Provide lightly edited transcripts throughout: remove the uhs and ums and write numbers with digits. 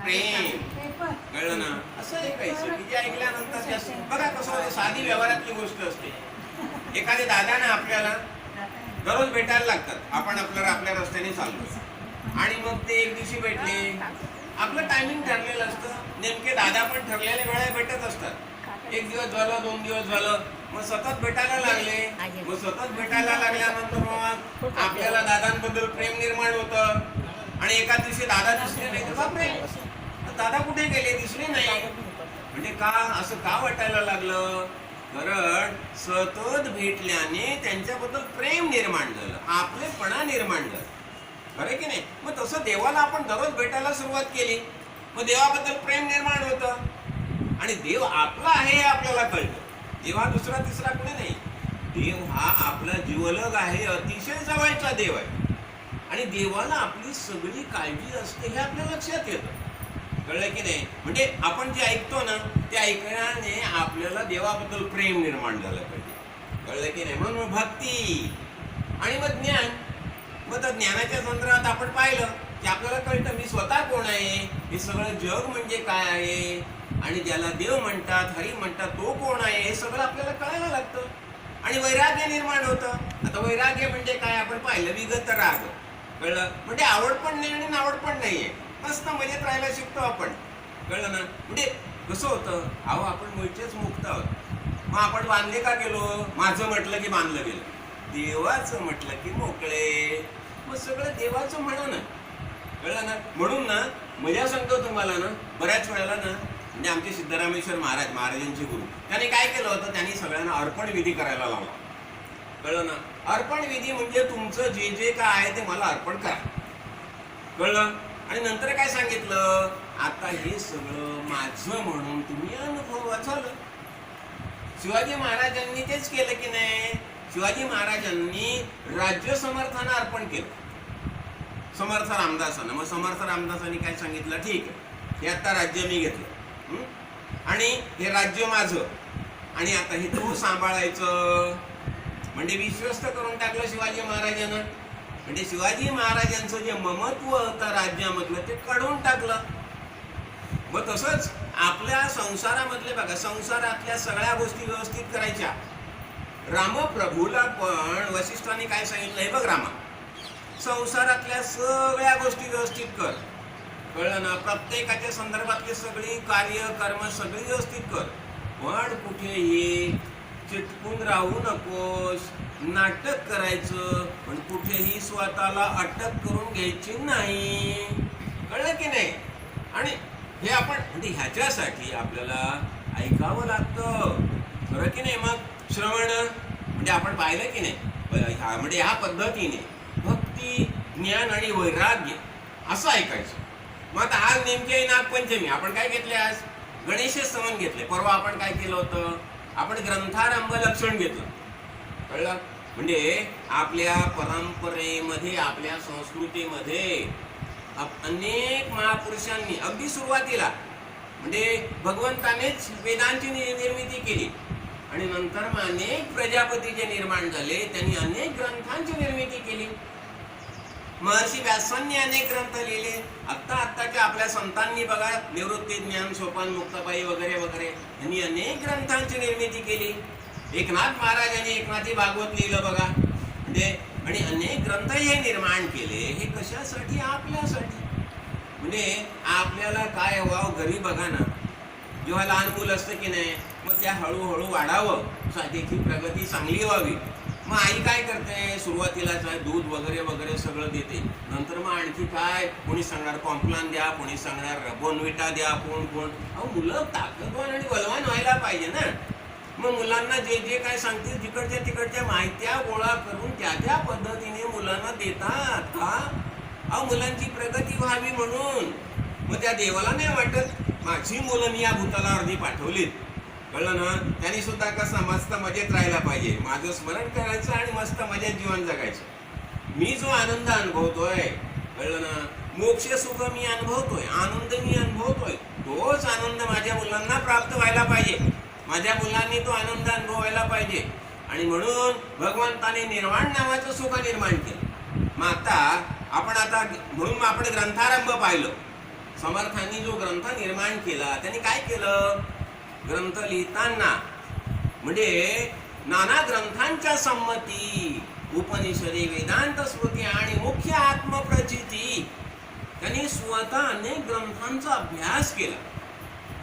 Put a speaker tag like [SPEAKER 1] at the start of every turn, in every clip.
[SPEAKER 1] प्रेम. कळलं ना? असं ऐकायचं की जे ऐकल्यानंतर जास्त बघा कसं होतं, साधी व्यवहारातली गोष्ट असते. एखाद्या दादाने आपल्याला दररोज भेटायला लागतात, आपण आपल्या रस्त्याने चाललो आणि मग ते एक दिवशी भेटले, आपलं टायमिंग ठरलेलं असतं, नेमके दादा पण ठरलेल्या वेळा भेटत असतात. एक दिवस झालं, 2 दिवस झालं, मग सतत भेटायला लागले. मग सतत भेटायला लागल्यानंतर मग आपल्याला दादांबद्दल प्रेम निर्माण होतं आणि एका दिवशी दादा दिसले नाही तर बापरे, दादा कुठे गेले, दिसले नाही. म्हणजे का असं का वाटायला लागलं? कारण सतत भेटल्याने त्यांच्याबद्दल प्रेम निर्माण झालं, आपलेपणा निर्माण झाला. खरं की नाही? मग तसं देवाला आपण दररोज भेटायला सुरुवात केली, मग देवाबद्दल प्रेम निर्माण होतं आणि देव आपला आहे हे आपल्याला कळतं. देव हा दुसरा तिसरा कोणी नाही, देव हा आपला जीवलग आहे, अतिशय जवळचा देव आहे आणि देवाला आपली सगळी काळजी असते हे आपल्या लक्षात येतं. कळलं की नाही? म्हणजे आपण जे ऐकतो ना, ते ऐकण्याने आपल्याला देवाबद्दल प्रेम निर्माण झालं पाहिजे. कळलं की नाही? म्हणून भक्ती आणि मग ज्ञान. मग त्या ज्ञानाच्या संदर्भात आपण पाहिलं की आपल्याला कळतं मी स्वतः कोण आहे, हे सगळं जग म्हणजे काय आहे आणि ज्याला देव म्हणतात, हरी म्हणतात, तो कोण आहे हे सगळं आपल्याला कळायला लागतं आणि वैराग्य निर्माण होतं. आता वैराग्य म्हणजे काय आपण पाहिलं, विगत राग. कळलं? म्हणजे आवड पण नाही आणि नावड पण नाहीये, मस्त मजेत राहायला शिकतो आपण. कळलं ना? म्हणजे कसं होतं, अहो आपण मूळचेच मुक्त आहोत, मग आपण बांधले का गेलो? माझं म्हटलं की बांधलं गेलं, देवाचं म्हटलं की मोकळे, मग सगळं देवाचं म्हणा ना. कळलं ना? म्हणून ना मजा सांगतो तुम्हाला ना, बऱ्याच वेळेला ना म्हणजे आमचे सिद्धरामेश्वर महाराजांचे गुरु, त्यांनी काय केलं होतं, त्यांनी सगळ्यांना अर्पण विधी करायला लावला. कळलं ना? अर्पण विधी म्हणजे तुमचं जे जे काय आहे ते मला अर्पण करा. कळलं? आणि नंतर काय सांगितलं, आता हे सगळं माझं म्हणून तुम्ही अनुभवा. झालं. शिवाजी महाराजांनी तेच केलं की नाही? शिवाजी महाराजांनी राज्य समर्थांना अर्पण केलं, समर्थ रामदासांना. मग समर्थ रामदासांनी काय सांगितलं, ठीक आहे हे आता राज्य मी घेतलं आणि हे राज्य माझं आणि आता हे तू सांभाळायचं. म्हणजे विश्वस्त करून टाकलं शिवाजी महाराजांना. म्हणजे शिवाजी महाराजांचं जे ममत्व होतं राज्यामधलं ते काढून टाकलं. मग तसंच आपल्या संसारामधले बघा, संसारातल्या सगळ्या गोष्टी व्यवस्थित करायच्या. रामप्रभूला पण वसिष्ठांनी काय सांगितलं, हे बघ रामा, संसारातल्या सगळ्या गोष्टी व्यवस्थित कर. कळलं ना? प्रत्येकाच्या संदर्भातली सगळी कार्य कर्म सगळी व्यवस्थित कर, पण कुठेही चिटकून राहू नकोस. नाटक करायचं पण कुठेही स्वतःला अटक करून घ्यायची नाही. कळलं की नाही? आणि हे आपण म्हणजे ह्याच्यासाठी आपल्याला ऐकावं लागतं. खरं की नाही? मग श्रवण म्हणजे आपण पाहिलं की नाही, म्हणजे ह्या पद्धतीने भक्ती, ज्ञान आणि वैराग्य असं ऐकायचं. मग आता आज नेमके नागपंचमी, आपण काय घेतले, आज गणेश स्तवन घेतले. परवा आपण काय केलं होतं, आपण ग्रंथारंभ लक्षण घेतलं. कळलं? म्हणजे आपल्या परंपरेमध्ये, आपल्या संस्कृतीमध्ये अनेक महापुरुषांनी अगदी सुरुवातीला म्हणजे भगवंतानेच वेदांची निर्मिती केली आणि नंतर मग अनेक प्रजापती जे निर्माण झाले त्यांनी अनेक ग्रंथांची निर्मिती केली. महर्षी व्यासांनी अनेक ग्रंथ लिहिले. आत्ताच्या आपल्या संतांनी बघा, निवृत्ती ज्ञान सोपान मुक्ताबाई वगैरे वगैरे यांनी अनेक ग्रंथांची निर्मिती केली. एकनाथ महाराजांनी एकनाथी भागवत लिहिलं बघा. म्हणजे आणि अनेक ग्रंथ हे निर्माण केले. हे कशासाठी? आपल्यासाठी. म्हणजे आपल्याला काय व्हावं, घरी बघा ना, जेव्हा लहान मुलं असतं की नाही, मग त्या हळूहळू वाढावं, त्याची प्रगती चांगली व्हावी. मग आई काय करते, सुरुवातीला दूध वगैरे वगैरे सगळं देते. नंतर मग आणखी काय, कोणी सांगणार कॉम्प्लान द्या, कोणी सांगणार बोनविटा द्या, कोण. अहो मुलं ताकदवान आणि बलवान व्हायला पाहिजे ना. मग मुलांना जे जे काय सांगतील तिकडच्या माहित्या गोळा करून त्या पद्धतीने मुलांना देतात का? अहो मुलांची प्रगती व्हावी म्हणून. मग त्या देवाला नाही वाटत माझी मुलं मी या भूताला अर्धी पाठवलीत. कळलं ना? त्यांनी सुद्धा कसं मस्त मजेत राहायला पाहिजे, माझं स्मरण करायचं आणि मस्त मजेत जीवन जगायचं. मी जो आनंद अनुभवतोय, कळलं ना, मोक्ष सुख मी अनुभवतोय, आनंद मी अनुभवतोय, तोच आनंद माझ्या मुलांना प्राप्त व्हायला पाहिजे, माझ्या मुलांनी तो आनंद अनुभवायला पाहिजे. आणि म्हणून भगवंताने निर्वाण नावाचं सुख निर्माण केलं. मग आता म्हणून आपण ग्रंथारंभ पाहिलं. समर्थांनी जो ग्रंथ निर्माण केला त्यांनी काय केलं, ग्रंथ लिहिताना म्हणजे नाना ग्रंथांच्या संमती, उपनिषदे, वेदांत, स्मृती आणि मुख्य आत्मप्रचिती, त्यांनी स्वतः अनेक ग्रंथांचा अभ्यास केला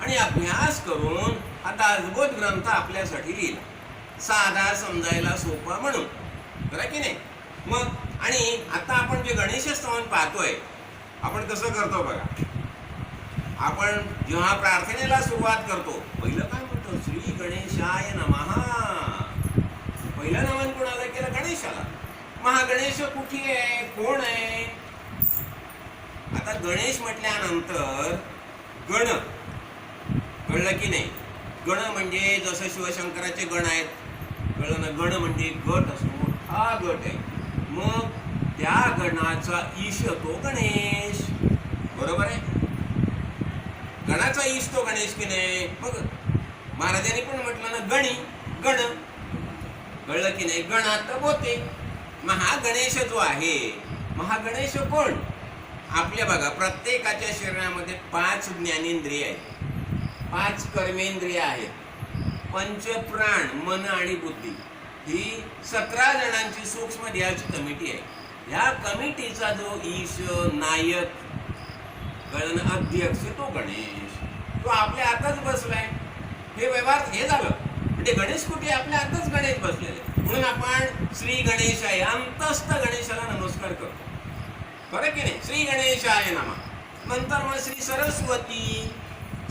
[SPEAKER 1] आणि अभ्यास करून हा दासबोध ग्रंथ आपल्यासाठी लिहिला, साधा समजायला सोपा म्हणून, बरं की नाही. मग आणि आता आपण जे गणेश स्तवन पाहतोय, आपण कसं करतो बघा. आपण जेव्हा प्रार्थनेला सुरुवात करतो, पहिलं काय म्हणतो, श्री गणेशाय नमः. पहिलं नमन कोणाला केलं, गणेशाला. मग हा गणेश कुठे आहे, कोण आहे. आता गणेश म्हटल्यानंतर गण, कळलं की नाही. गण म्हणजे जसं शिवशंकराचे गण आहेत, कळलं ना. गण म्हणजे गट असतो, मोठा गट आहे. मग त्या गणाचा ईश तो गणेश, बरोबर आहे. गणाचा ईश तो गणेश की नाही. मग महाराजांनी पण म्हटलं ना, गणी गण, कळलं की नाही. गणात बोते. मग हा गणेश जो आहे, मग हा गणेश कोण. आपल्या बघा, प्रत्येकाच्या शरीरामध्ये 5 ज्ञानेंद्रिय आहेत, 5 कर्मेंद्रिय आहेत, पंचप्राण, मन आणि बुद्धी. ही 17 जणांची सूक्ष्म देहाची कमिटी आहे. ह्या कमिटीचा जो ईश, नायक, कळलं, अध्यक्ष तो गणेश, तो आपल्या आतच बसलाय. हे व्यवहार हे झालं म्हणजे गणेश कुठे, आपल्या आतच गणेश बसलेले. म्हणून आपण श्री गणेशाय, अंतस्थ गणेशाला नमस्कार करतो, बरं की नाही. श्री गणेशाय नमः. नंतर मग श्री सरस्वती.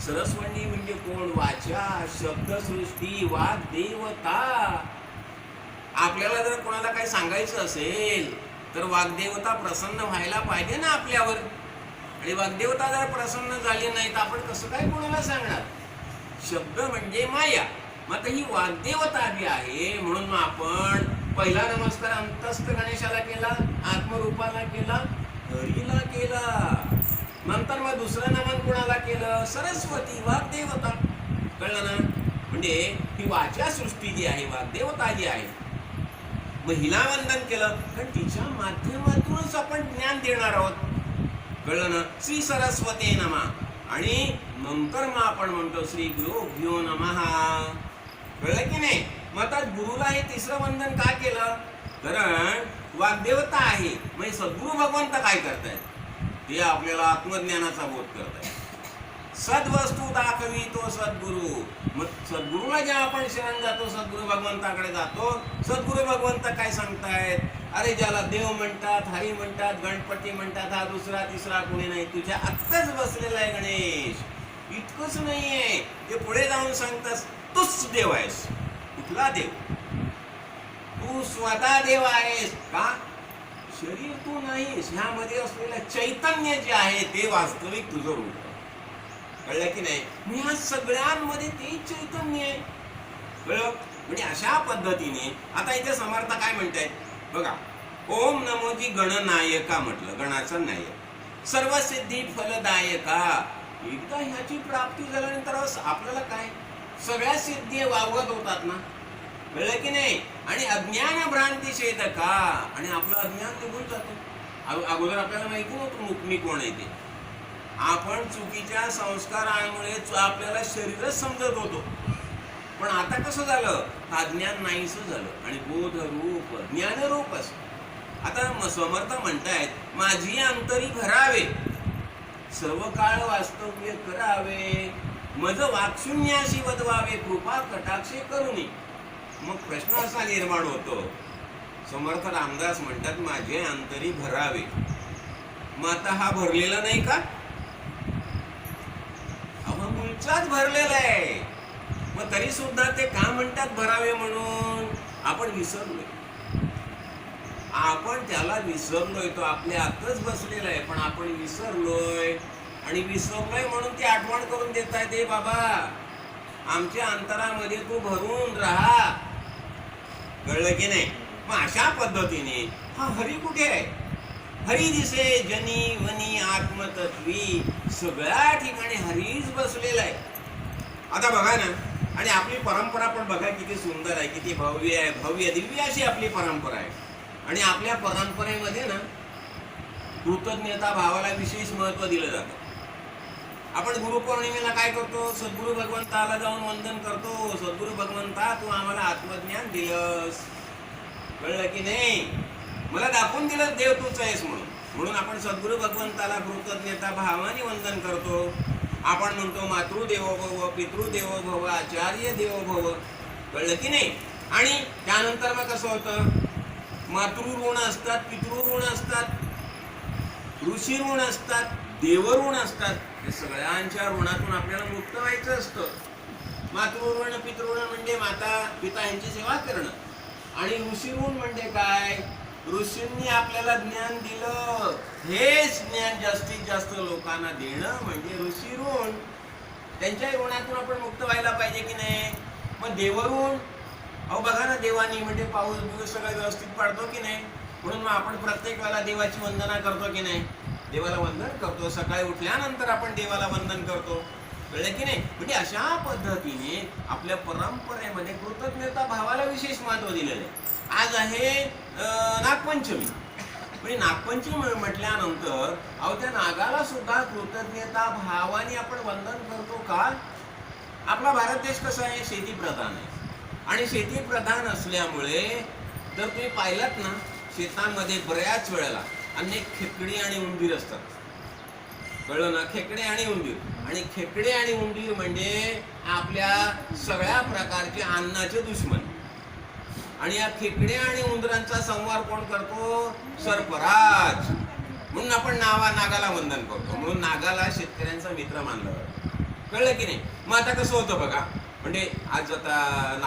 [SPEAKER 1] सरस्वती म्हणजे कोण, वाचा, शब्दसृष्टी, वाग् देवता. आपल्याला जर कोणाला काही सांगायचं असेल तर वाग्देवता प्रसन्न व्हायला पाहिजे ना आपल्यावर. आणि वाग्देवता जर प्रसन्न झाली नाही तर आपण कसं काय कोणाला सांगणार. शब्द म्हणजे माया. मग आता ही वाग्देवता बी आहे. म्हणून मग आपण पहिला नमस्कार अंतस्थ गणेशाला केला, आत्मरूपाला केला, हरीला केला. नंतर मग दुसरं नमन कोणाला केलं, सरस्वती, वाग्देवता, कळलं ना. म्हणजे ही वाचा सृष्टी जी आहे, वाग्देवता जी आहे, मग हिला वंदन केलं कारण तिच्या माध्यमातूनच आपण ज्ञान देणार आहोत, कळलं ना. श्री सरस्वती नमः. आणि नंतर मग आपण म्हणतो श्री गुरुभ्यो नमः, कळलं की नाही. मग आता गुरुला हे तिसरं वंदन का केलं, कारण वाग्देवता आहे. म्हणजे सद्गुरु भगवंत काय करतायत, ते आपल्याला आत्मज्ञानाचा बोध करतायत. सद्वस्तू दाखवी तो सद्गुरु. मग सद्गुरूला जेव्हा आपण शरण जातो, सद्गुरु भगवंताकडे जातो, सद्गुरु भगवंत काय सांगतायत, अरे ज्याला देव म्हणतात, हरी म्हणतात, गणपती म्हणतात, हा दुसरा तिसरा कोणी नाही, तुझ्या आत्ताच बसलेला आहे गणेश. इतकंच नाहीये, ते पुढे जाऊन सांगतास, तूच देव आहेस. कुठला देव, तू स्वतः देव आहेस का, शरीर तू नाहीस. ह्यामध्ये असलेलं चैतन्य जे आहे ते वास्तविक तुझं रूप, कळलं की नाही. मी ह्या सगळ्यांमध्ये ते चैतन्य आहे, कळलं. म्हणजे अशा पद्धतीने आता इथे समर्थ काय म्हणतायत बघा. ओम नमोजी गणनायका म्हटलं, गणाचा नायक, सर्व सिद्धी फलदायका. एकदा ह्याची प्राप्ती झाल्यानंतर आपल्याला काय सगळ्या सिद्धी वावगत होतात ना, कळलं की नाही. आणि अज्ञान भ्रांती छेदका, आणि आपलं अज्ञान निघून जातं. अगोदर आपल्याला माहिती नव्हतं मी कोण आहे ते. आपण चुकीच्या संस्कारांमुळे आपल्याला शरीरच समजत होतो, पण आता कसं झालं, हा ज्ञान नाहीसं झालं आणि बोध रूप ज्ञानरूपच. आता समर्थ म्हणतायत, माझी अंतरी भरावे, सर्व काळ वास्तव्य करावे, मज वाक्शून्याशी वदवावे, कृपा कटाक्षे करुणी. मग प्रश्न असा निर्माण होतो, समर्थ रामदास म्हणतात माझे अंतरी भरावे. मग आता हा भरलेला नाही का, मूळचाच भरलेला आहे. मग तरी सुद्धा ते का म्हणतात भरावे म्हणून, आपण विसरलोय. आपण त्याला विसरलोय, तो आपल्या आतच बसलेला आहे, पण आपण विसरलोय. आणि विसरलोय म्हणून ती आठवण करून देत आहे, ते बाबा आमच्या अंतरामध्ये तू भरून राहा, कळलं की नाही. मग अशा पद्धतीने हा हरी कुठे आहे, हरी दिसे जनी वनी आत्मतत्वी, सगळ्या ठिकाणी हरीच बसलेला आहे. आता बघा ना, आणि आपली परंपरा पण बघा किती सुंदर आहे, किती भव्य आहे, भव्य दिव्य अशी आपली परंपरा आहे. आणि आपल्या परंपरेमध्ये ना कृतज्ञता भावाला विशेष महत्व दिलं जातं. आपण गुरुपौर्णिमेला काय करतो? सद्गुरु भगवंताला जाऊन वंदन करतो. सद्गुरु भगवंता, तू आम्हाला आत्मज्ञान दिलंस, कळलं की नाही? मला दाखवून दिलं देव तूच आहेस म्हणून. म्हणून आपण सद्गुरु भगवंताला कृतज्ञता भावाने वंदन करतो. आपण म्हणतो मातृदेवो भव, पितृदेवो भव, आचार्य देवो भव, कळलं की नाही? आणि त्यानंतर मग कसं होतं? मातृऋण असतात, पितृऋण असतात, ऋषी ऋण असतात, देवऋण असतात. हे सगळ्यांच्या ऋणातून आपल्याला मुक्त व्हायचं असतं. मातृऋण पितृऋण म्हणजे माता पिता यांची सेवा करणं. आणि ऋषी ऋण म्हणजे काय? ऋषींनी आपल्याला ज्ञान दिलं, हेच ज्ञान जास्तीत जास्त लोकांना देणं म्हणजे ऋषी ऋण. त्यांच्या ऋणातून आपण मुक्त व्हायला पाहिजे की नाही? मग देवऋण, अहो बघा ना, देवानी म्हणजे पाऊस बिऊस सगळं व्यवस्थित पाडतो की नाही? म्हणून मग आपण प्रत्येक वेळेला देवाची वंदना करतो की नाही? देवाला वंदन करतो. सकाळी उठल्यानंतर आपण देवाला वंदन करतो, कळलं की नाही? म्हणजे अशा पद्धतीने आपल्या परंपरेमध्ये कृतज्ञता भावाला विशेष महत्व दिलेलं आहे. आज आहे नागपंचमी. म्हणजे नागपंचमी म्हटल्यानंतर अहो त्या नागाला सुद्धा कृतज्ञता भावाने आपण वंदन करतो का? आपला भारत देश कसा आहे? शेतीप्रधान आहे. आणि शेतीप्रधान असल्यामुळे जर तुम्ही पाहिलात ना, शेतांमध्ये बऱ्याच वेळेला अनेक खेकडे आणि उंदीर असतात, कळलं ना? खेकडे आणि उंदीर. आणि खेकडे आणि उंदीर म्हणजे आपल्या सगळ्या प्रकारचे अन्नाचे दुश्मन. आणि या खेकडे आणि उंदरांचा संवार कोण करतो? सर्पराज. म्हणून आपण नागाला वंदन करतो. म्हणून नागाला शेतकऱ्यांचा मित्र मानला जातो, कळलं की नाही? मग आता कसं होतं बघा, म्हणजे आज आता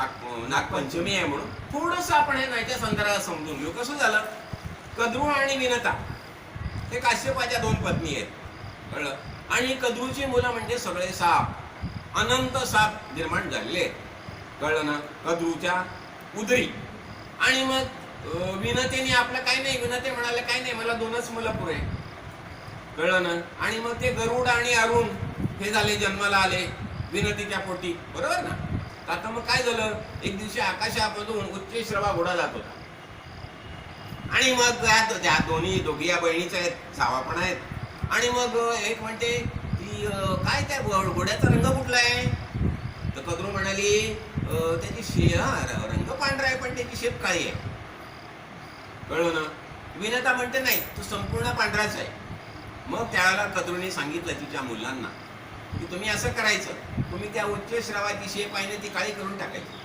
[SPEAKER 1] नागपंचमी आहे म्हणून थोडंसं आपण हे नाहीच्या संदर्भात समजून घेऊ. कसं झालं? कद्रू आणि विनता हे काश्यपाच्या 2 पत्नी आहेत, कळलं? आणि कद्रूची मुलं म्हणजे सगळे साप, अनंत साप निर्माण झालेले आहेत, कळलं ना? कद्रूच्या उदरी. आणि मग विनतेने आपलं काही नाही, विनते म्हणाले काही नाही, मला 2च मुलं पुरे, कळलं ना? आणि मग ते गरुड आणि अरुण हे झाले, जन्माला आले विनतीच्या पोटी, बरोबर ना? आता मग काय झालं? एक दिवशी आकाशामधून उच्च श्रवा घोडा जात होता. आणि मग त्या दोघी या बहिणीच्या आहेत, सावा पण आहेत. आणि मग एक म्हणते की काय त्या घोड्याचा रंग कुठला आहे? तर कद्रू म्हणाली त्याची रंग पांढरा आहे पण त्याची शेप काळी आहे, कळलं ना? विनता म्हणते नाही, तो संपूर्ण पांढराच आहे. मग त्यावेळेला कद्रूने सांगितलं तिच्या मुलांना की तुम्ही असं करायचं, तुम्ही त्या उच्च श्रवाची शेप आहे ना ती काळी करून टाकायची,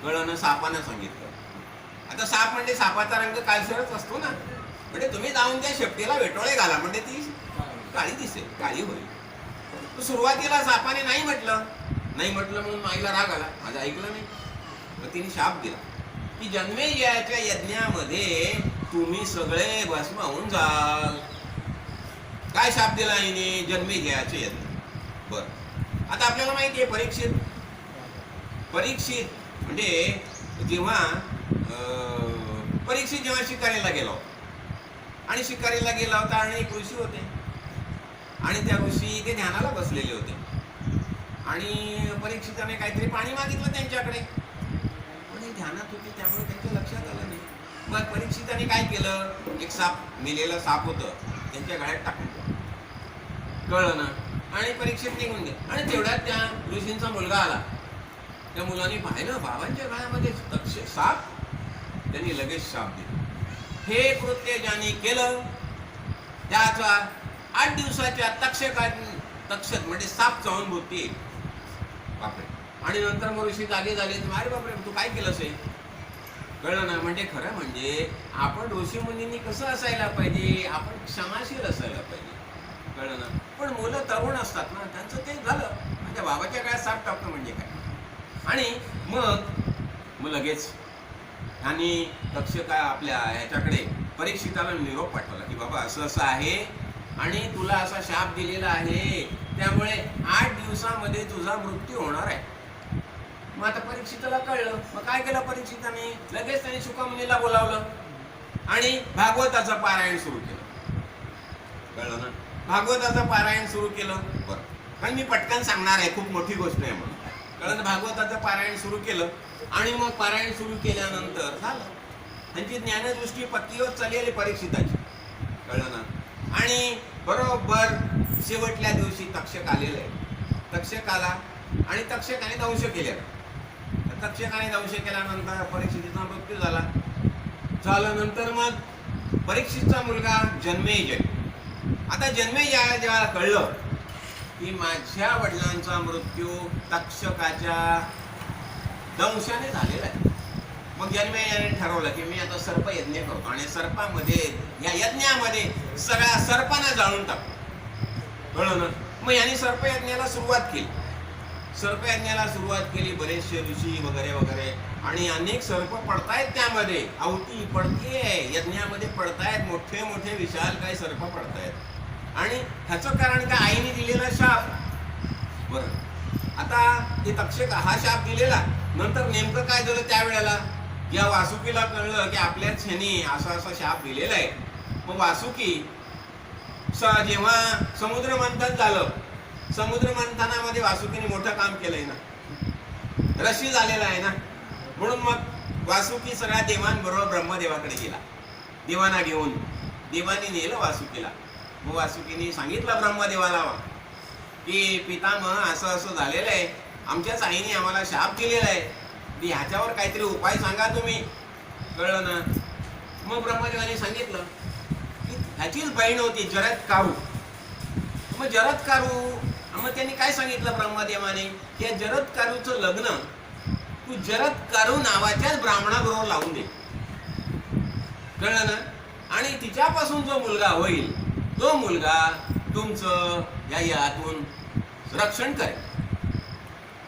[SPEAKER 1] कळलं ना? सापानं सांगितलं. आता साप म्हणजे सापाचा रंग काळसरच असतो ना, म्हणजे तुम्ही जाऊन त्या शेपटीला वेटोळे घाला म्हणजे ती काळी दिसेल, काळी होईल. तर सुरुवातीला सापाने नाही म्हटलं म्हणून आईला राग आला, माझं ऐकलं नाही. मग तिने शाप दिला की जन्मेजयाच्या यज्ञामध्ये तुम्ही सगळे भस्म होऊन जाल. काय शाप दिला आईने? जन्मेजयाचे यज्ञ. बर, आता आपल्याला माहिती आहे परीक्षित म्हणजे जेव्हा परीक्षित जेव्हा शिकारीला गेला होता, आणि शिकारीला गेला होता आणि एक ऋषी होते, आणि त्या ऋषी ते ध्यानाला बसलेले होते. आणि परीक्षिताने काहीतरी पाणी मागितलं त्यांच्याकडे, पण ध्यानात होते त्यामुळे त्यांच्या लक्षात आलं नाही. मग परीक्षिताने काय केलं? एक साप, मेलेला साप होतं, त्यांच्या गळ्यात टाकून दिलं, कळलं ना? आणि परीक्षित निघून गेले. आणि तेवढ्यात त्या ऋषींचा मुलगा आला. त्या मुलाने पाहिलं बाबांच्या गळ्यामध्ये साप, त्यांनी लगेच शाप दिला. हे कृत्य ज्याने केलं त्याचा 8 दिवसाच्या तक्षक म्हणजे साप चावून मृत्यू येईल. बापरे. आणि नंतर मग ऋषी जागे झाले, अरे बापरे तू काय केलंस हे, कळलं ना? म्हणजे खरं म्हणजे आपण ऋषी मुनींनी कसं असायला पाहिजे? आपण क्षमाशील असायला पाहिजे, कळलं ना? पण मुलं तरुण असतात ना, त्यांचं ते झालं, म्हणजे बाबाच्या काय साप टाकतो म्हणजे काय. आणि मग लगेच आणि तक्षका आपल्या ह्याच्याकडे परीक्षिताला निरोप पाठवला की बाबा असं असं आहे आणि तुला असा शाप दिलेला आहे, त्यामुळे 8 दिवसामध्ये तुझा मृत्यू होणार आहे. मग आता परीक्षिताला कळलं. मग काय केलं परीक्षिताने? लगेच त्याने शुकमुनीला बोलावलं आणि भागवताचं पारायण सुरू केलं, कळलं ना? भागवताचं पारायण सुरू केलं. बरं, पण मी पटकन सांगणार आहे, खूप मोठी गोष्ट आहे म्हणून, कळलं? भागवताचं पारायण सुरू केलं. आणि मग पारायण सुरू केल्यानंतर झालं त्यांची ज्ञानदृष्टी पक्की होत चालली परीक्षिताची, कळलं ना? आणि बरोबर शेवटल्या दिवशी तक्षक आलेला आहे. तक्षक आला आणि तक्षकाने दंश केलेला. तक्षकाने दंश केल्यानंतर परीक्षितीचा मृत्यू झाला. झाल्यानंतर मग परीक्षितचा मुलगा जन्मेजय. आता जन्मेजयाला जेव्हा कळलं की माझ्या वडिलांचा मृत्यू तक्षकाच्या दंशाने झालेला आहे, मग जन्मेजयाने ठरवलं की मी आता सर्प यज्ञ करतो आणि सर्पामध्ये या यज्ञामध्ये सगळ्या सर्पांना जाळून टाकतो. कळलं ना? मग यांनी सर्पयज्ञाला सुरुवात केली. सर्पयज्ञाला सुरुवात केली, बरेचसे ऋषी वगैरे वगैरे, आणि अनेक सर्प पडतायत त्यामध्ये. आवती पडतीये यज्ञामध्ये, पडतायत मोठे मोठे विशाल काही सर्प पडतायत. आणि ह्याचं कारण काय? आईने दिलेला शाप. बरं, आता हे तक्षक हा शाप दिलेला, नंतर नेमकं काय झालं त्यावेळेला? या वासुकीला कळलं की आपल्याच ह्यानी असा असा शाप दिलेला आहे. मग वासुकी जेव्हा समुद्र मंथन झालं, समुद्र मंथनामध्ये वासुकीने मोठं काम केलंय ना, ऋषी झालेला आहे ना, म्हणून मग वासुकी सगळ्या देवांबरोबर ब्रह्मदेवाकडे गेला. देवांना घेऊन देवाने नेलं वासुकीला. मग वासुकीने सांगितलं ब्रह्मदेवाला की पितामह असं असं झालेलं आहे, आमच्याच आईने आम्हाला शाप दिलेला आहे, ह्याच्यावर काहीतरी उपाय सांगा तुम्ही. कळलं ना? मग ब्रह्मदेवाने सांगितलं की ह्याचीच बहीण होती जरत्कारु. मग जरत्कारु, मग त्यांनी काय सांगितलं ब्रह्मदेवाने की या जरत्कारूचं लग्न तू जरत्कारु नावाच्याच ब्राह्मणाबरोबर लावून दे. कळलं ना? आणि तिच्यापासून जो मुलगा होईल तो मुलगा तुमचं या यातून रक्षण करेल.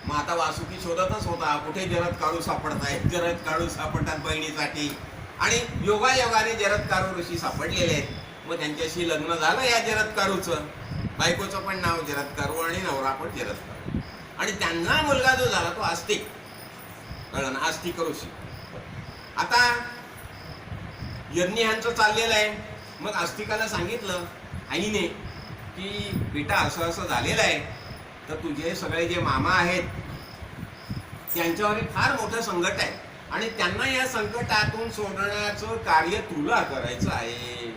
[SPEAKER 1] मग आता वासुकी शोधतच होता कुठे जरत्कारु सापडतायत, जरत्कारु सापडतात बहिणीसाठी, आणि योगायोगाने जरत्कारु ऋषी सापडलेले आहेत. मग त्यांच्याशी लग्न झालं या जरत्कारूचं. बायकोचं पण नाव जरत्कारु आणि नवरा पण जरत्कारु. आणि त्यांना मुलगा जो झाला तो आस्तिक. कळलं ना? आस्तिक ऋषी. आता यज्ञ ह्यांचं चाललेलं आहे. मग आस्तिकाला सांगितलं आईने की बेटा असं असं झालेलं आहे, तर तुझे सगळे जे मामा आहेत त्यांच्यावर फार मोठं संकट आहे आणि त्यांना या संकटातून सोडण्याचं कार्य तुला करायचं आहे.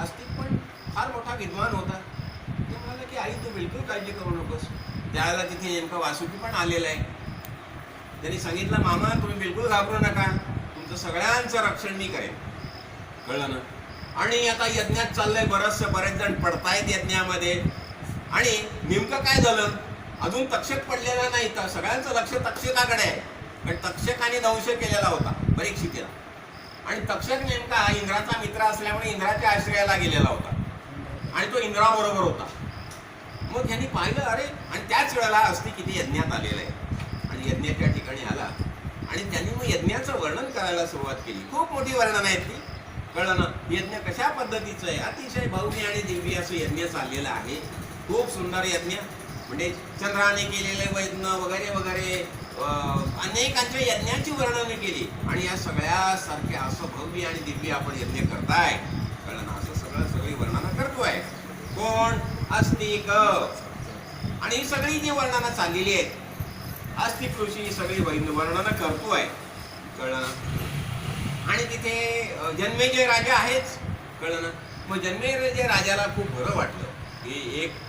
[SPEAKER 1] आस्तिक पण फार मोठा विद्वान होता. ते म्हणाला की आई तू बिलकुल काळजी करू नकोस. त्यावेळेला तिथे नेमका वासुकी पण आलेला आहे. त्यांनी सांगितलं मामा तुम्ही बिलकुल घाबरू नका, तुमचं सगळ्यांचं रक्षण मी करेन. कळलं ना? आणि आता यज्ञात चाललंय, बरेच जण पडतायत यज्ञामध्ये. आणि नेमकं काय झालं, अजून तक्षक पडलेला नाही, तर सगळ्यांचं लक्ष तक्षकाकडे आहे. पण तक्षकाने दंश केलेला होता परीक्षितीला. आणि तक्षक नेमका इंद्राचा मित्र असल्यामुळे इंद्राच्या आश्रयाला गेलेला होता आणि तो इंद्राबरोबर होता. मग त्यांनी पाहिलं अरे, आणि त्याच वेळेला अस्तिक किती यज्ञात आलेला आहे आणि यज्ञाच्या ठिकाणी आला आणि त्यांनी मग यज्ञाचं वर्णन करायला सुरुवात केली. खूप मोठी वर्णन आहेत ती. कळलं ना? यज्ञ कशा पद्धतीचं आहे, अतिशय भव्य आणि दिव्य असं यज्ञ चाललेलं आहे. खूप सुंदर यज्ञ, म्हणजे चंद्राने केलेले यज्ञ वगैरे वगैरे अनेकांच्या यज्ञाची वर्णने केली. आणि या सगळ्यासारखे असं भव्य आणि दिव्य आपण यज्ञ करताय. कळलं ना? असं सगळी वर्णनं करतोय कोण? आस्तिक. आणि ही सगळी जी वर्णनं चाललेली आहेत, आस्तिक ऋषी सगळी वर्णनं करतोय. कळलं ना? आणि तिथे जन्मेजय राजा आहेच. कळलं ना? मग जन्मेजय राजाला खूप बरं वाटलं की एक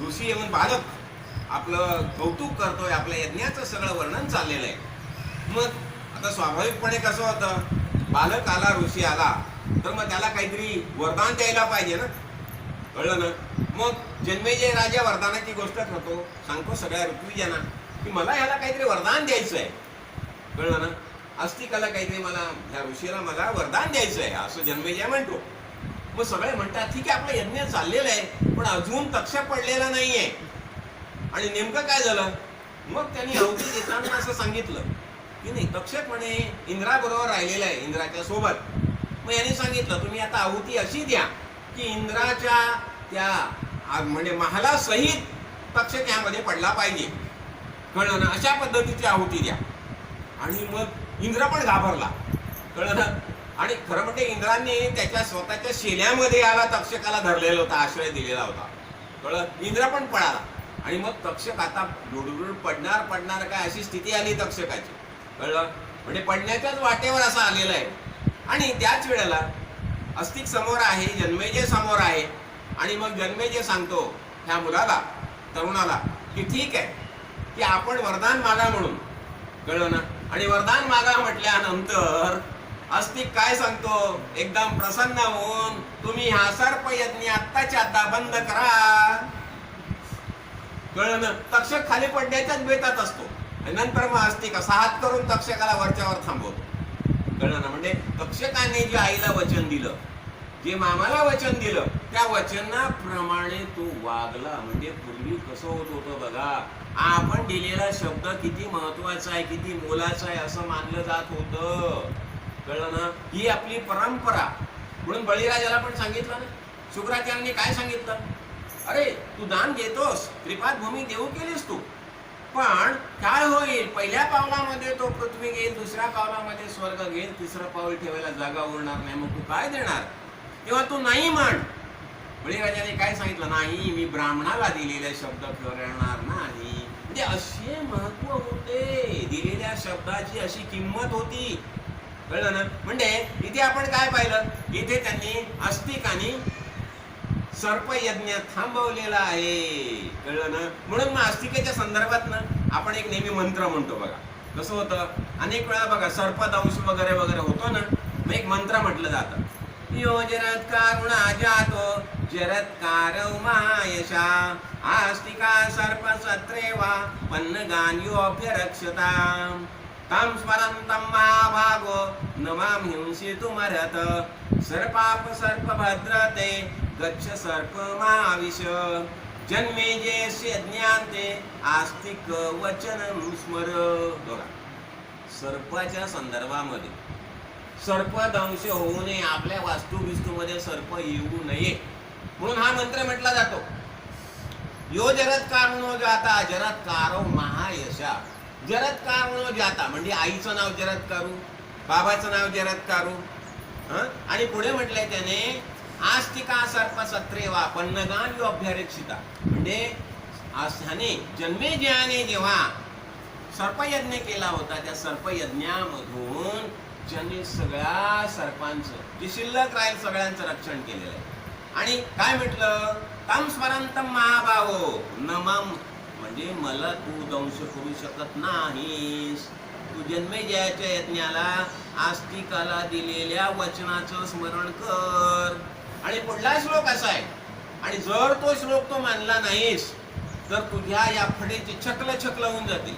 [SPEAKER 1] ऋषी म्हणून बालक आपलं कौतुक करतोय, आपल्या यज्ञाचं सगळं वर्णन चाललेलं आहे. मग आता स्वाभाविकपणे कसं होतं, बालक आला, ऋषी आला, तर मग त्याला काहीतरी वरदान द्यायला पाहिजे ना. कळलं ना? मग जन्मेजय राजा वरदानाची गोष्ट करतो, सांगतो सगळ्या ऋत्विजांना की मला ह्याला काहीतरी वरदान द्यायचं आहे. कळलं ना? आस्तिकाला काहीतरी ह्या ऋषीला मला वरदान द्यायचं आहे असं जन्मेजय म्हणतो. मग सगळे म्हणतात ठीक आहे, आपलं यज्ञ चाललेलं आहे पण अजून तक्षक पडलेला नाहीये. आणि नेमकं काय झालं, मग त्यांनी आहुती देताना असं सांगितलं की नाही, तक्षक म्हणे इंद्राबरोबर राहिलेला आहे, इंद्राच्या सोबत. मग यांनी सांगितलं तुम्ही आता आहुती अशी द्या की इंद्राच्या त्या म्हणजे महालासहित तक्षक यामध्ये पडला पाहिजे. कळलं ना? अशा पद्धतीची आहुती द्या. आणि मग इंद्र पण घाबरला. कळलं ना? आणि खरं म्हणजे इंद्राने त्याच्या स्वतःच्या शेल्यामध्ये याला तक्षकाला धरलेला होता, आश्रय दिलेला होता. कळलं? इंद्र पण पळाला. आणि मग तक्षक आता डुडुडुड पडणार काय अशी स्थिती आली तक्षकाची. कळलं? म्हणजे पडण्याच्याच वाटेवर असा आलेला आहे. आणि त्याच वेळेला अस्तिक समोर आहे, जन्मेजय समोर आहे. आणि मग जन्मेजय सांगतो ह्या मुलाला, तरुणाला, की ठीक आहे की आपण वरदान मागा म्हणून, कळलं ना. आणि वरदान मागा म्हटल्यानंतर अस्तिक काय सांगतो, एकदम प्रसन्न होऊन तुम्ही हा सर्प यज्ञ आत्ताच्या आता बंद करा. कळलं ना. तक्षक खाली पडण्याच्याच बेतात असतो आणि नंतर मग अस्तिक असा हात करून तक्षकाला वरच्यावर थांबवतो. कळलं ना. म्हणजे तक्षकाने जे आईला वचन दिलं, जे मामाला वचन दिलं, त्या वचनाप्रमाणे तो वागला. म्हणजे पूर्वी कसं होत होतं बघा, आपण दिलेला शब्द किती महत्वाचा आहे, किती मोलाचा आहे असं मानलं जात होतं. कळलं ना. ही आपली परंपरा. म्हणून बळीराजाला पण सांगितलं ना, शुक्राचार्यांनी काय सांगितलं, अरे तू दान देतोस, त्रिपाद भूमी देऊ केलीस तू, पण काय होईल, पहिल्या पावलामध्ये तो पृथ्वी घेईल, दुसऱ्या पावलामध्ये स्वर्ग घेईल, तिसरं पाऊल ठेवायला जागा उरणार नाही, मग तू काय देणार. तेव्हा तू नाही म्हण. बळीराजाने काय सांगितलं, नाही मी ब्राह्मणाला दिलेले शब्द फेरणार नाही. म्हणजे असे महत्व होते, दिलेल्या शब्दाची अशी किंमत होती. कळलं ना. म्हणजे इथे आपण काय पाहिलं, इथे त्यांनी अस्तिकानी सर्पयज्ञ थांबवलेला आहे. कळलं ना. म्हणून मग अस्तिकेच्या संदर्भात ना आपण एक नेहमी मंत्र म्हणतो बघा. कसं होतं, अनेक वेळा बघा सर्पदंश वगैरे वगैरे होतो ना, मग एक मंत्र म्हटलं जातं, यो जरत्कारुणा जातो जरत्कारौ महायशा आस्तिका सर्प सत्रेवा पन्नगान्योऽभ्यरक्षताम् तां स्मरन्तं महाभागो नमां हिंसितुमर्हत सर्पाप सर्पभद्रते गच्छ सर्प महाविश जन्मेजयस्य यज्ञान्ते आस्तिक वचनं स्मर. बघा, सर्पाच्या संदर्भामध्ये सर्पदंश होऊ नये, आपल्या वास्तुविस्तूमध्ये सर्प येऊ नये म्हणून हा मंत्र म्हटला जातो. यो जरत्कारुणो जाता जरत्कारो महायशा. जरत्कारुणो जाता म्हणजे आईचं नाव जरत्कारू, बाबाचं नाव जरत्कारू, आणि पुढे म्हटलंय त्याने आस्तिका सर्प सत्रेवा पन्नगान अभ्यरक्षिता. म्हणजे ह्याने जन्मेजयाने जेव्हा सर्पयज्ञ केला होता, त्या सर्पयज्ञामधून ज्यांनी सगळ्या सर्पांचं जे शिल्लक राहील सगळ्यांचं रक्षण केलेलं आहे. आणि काय म्हटलं, तम स्मरंतम महाभावो नमम, म्हणजे मला तू दंश करू शकत नाहीस. तू जन्मेजयाच्या यज्ञाला आस्तिकाला दिलेल्या वचनाचं स्मरण कर. आणि पुढला श्लोक असा आहे, आणि जर तो श्लोक तो मानला नाहीस तर तुझ्या या फडेचे छकल छकल होऊन जातील.